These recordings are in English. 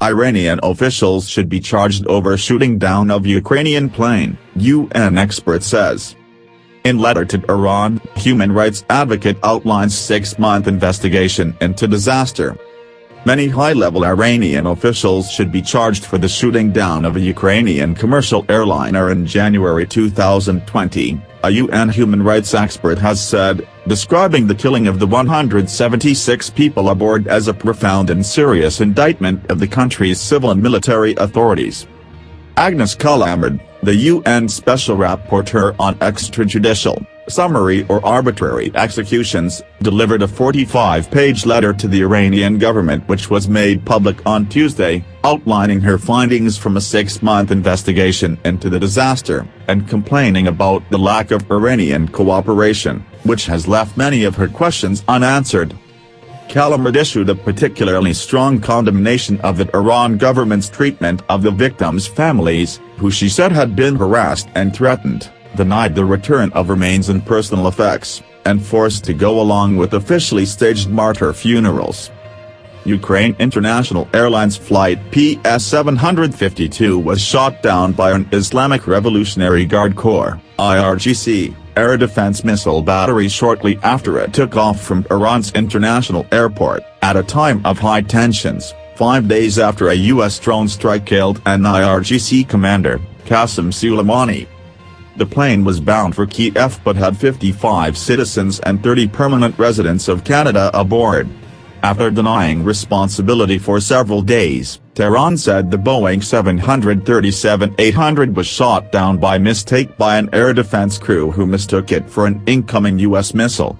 Iranian officials should be charged over shooting down of Ukrainian plane, UN expert says. In letter to Iran, human rights advocate outlines 6-month investigation into disaster. Many high-level Iranian officials should be charged for the shooting down of a Ukrainian commercial airliner in January 2020, a UN human rights expert has said, describing the killing of the 176 people aboard as a profound and serious indictment of the country's civil and military authorities. Agnes Callamard, the UN Special Rapporteur on Extrajudicial, Summary or Arbitrary Executions, delivered a 45-page letter to the Iranian government which was made public on Tuesday, outlining her findings from a 6-month investigation into the disaster, and complaining about the lack of Iranian cooperation, which has left many of her questions unanswered. Callamard issued a particularly strong condemnation of the Iran government's treatment of the victims' families, who she said had been harassed and threatened, denied the return of remains and personal effects, and forced to go along with officially staged martyr funerals. Ukraine International Airlines Flight PS-752 was shot down by an Islamic Revolutionary Guard Corps (IRGC) air defense missile battery shortly after it took off from Iran's international airport, at a time of high tensions, 5 days after a U.S. drone strike killed an IRGC commander, Qasem Soleimani. The plane was bound for Kiev but had 55 citizens and 30 permanent residents of Canada aboard. After denying responsibility for several days, Tehran said the Boeing 737-800 was shot down by mistake by an air defense crew who mistook it for an incoming U.S. missile.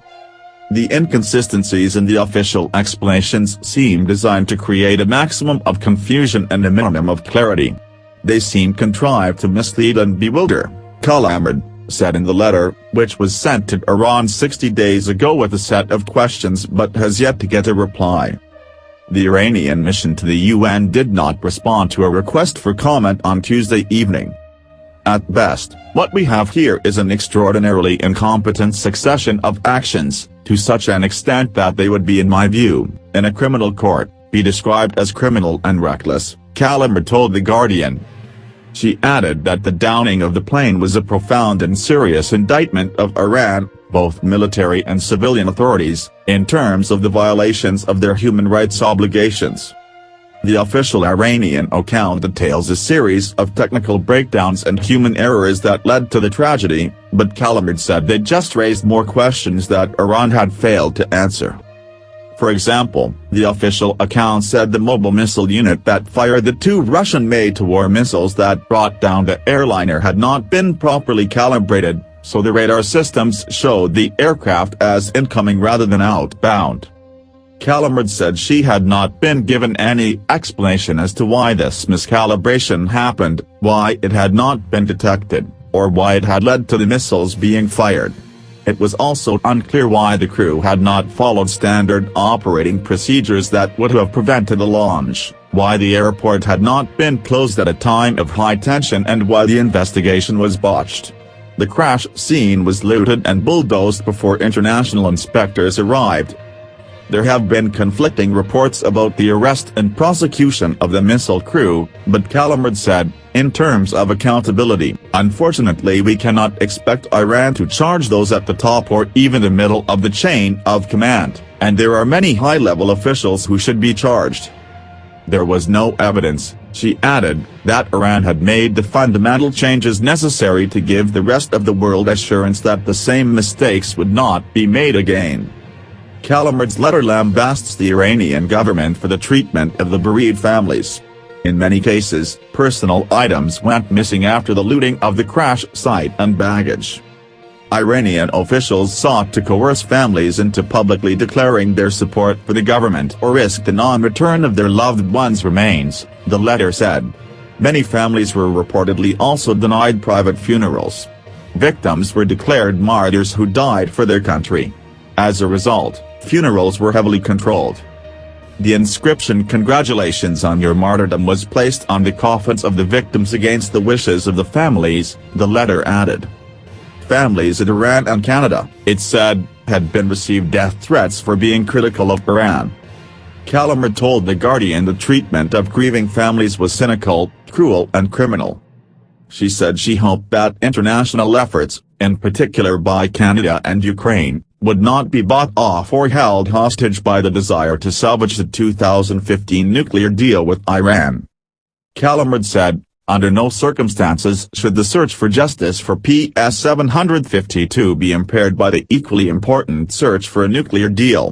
The inconsistencies in the official explanations seem designed to create a maximum of confusion and a minimum of clarity. They seem contrived to mislead and bewilder, Callamard said in the letter, which was sent to Iran 60 days ago with a set of questions but has yet to get a reply. The Iranian mission to the UN did not respond to a request for comment on Tuesday evening. At best, what we have here is an extraordinarily incompetent succession of actions, to such an extent that they would be, in my view, in a criminal court, be described as criminal and reckless, Callamard told The Guardian. She added that the downing of the plane was a profound and serious indictment of Iran, both military and civilian authorities, in terms of the violations of their human rights obligations. The official Iranian account details a series of technical breakdowns and human errors that led to the tragedy, but Callamard said they just raised more questions that Iran had failed to answer. For example, the official account said the mobile missile unit that fired the 2 Russian made-to-war missiles that brought down the airliner had not been properly calibrated, so the radar systems showed the aircraft as incoming rather than outbound. Callamard said she had not been given any explanation as to why this miscalibration happened, why it had not been detected, or why it had led to the missiles being fired. It was also unclear why the crew had not followed standard operating procedures that would have prevented the launch, why the airport had not been closed at a time of high tension, and why the investigation was botched. The crash scene was looted and bulldozed before international inspectors arrived. There have been conflicting reports about the arrest and prosecution of the missile crew, but Callamard said, in terms of accountability, unfortunately we cannot expect Iran to charge those at the top or even the middle of the chain of command, and there are many high-level officials who should be charged. There was no evidence, she added, that Iran had made the fundamental changes necessary to give the rest of the world assurance that the same mistakes would not be made again. Callamard's letter lambasts the Iranian government for the treatment of the bereaved families. In many cases, personal items went missing after the looting of the crash site and baggage. Iranian officials sought to coerce families into publicly declaring their support for the government or risk the non-return of their loved ones' remains, the letter said. Many families were reportedly also denied private funerals. Victims were declared martyrs who died for their country. As a result, funerals were heavily controlled. The inscription "Congratulations on your martyrdom" was placed on the coffins of the victims against the wishes of the families, the letter added. Families in Iran and Canada, it said, had been received death threats for being critical of Iran. Calamard told The Guardian the treatment of grieving families was cynical, cruel and criminal. She said she hoped that international efforts, in particular by Canada and Ukraine, would not be bought off or held hostage by the desire to salvage the 2015 nuclear deal with Iran. Calamard said, "Under no circumstances should the search for justice for PS 752 be impaired by the equally important search for a nuclear deal."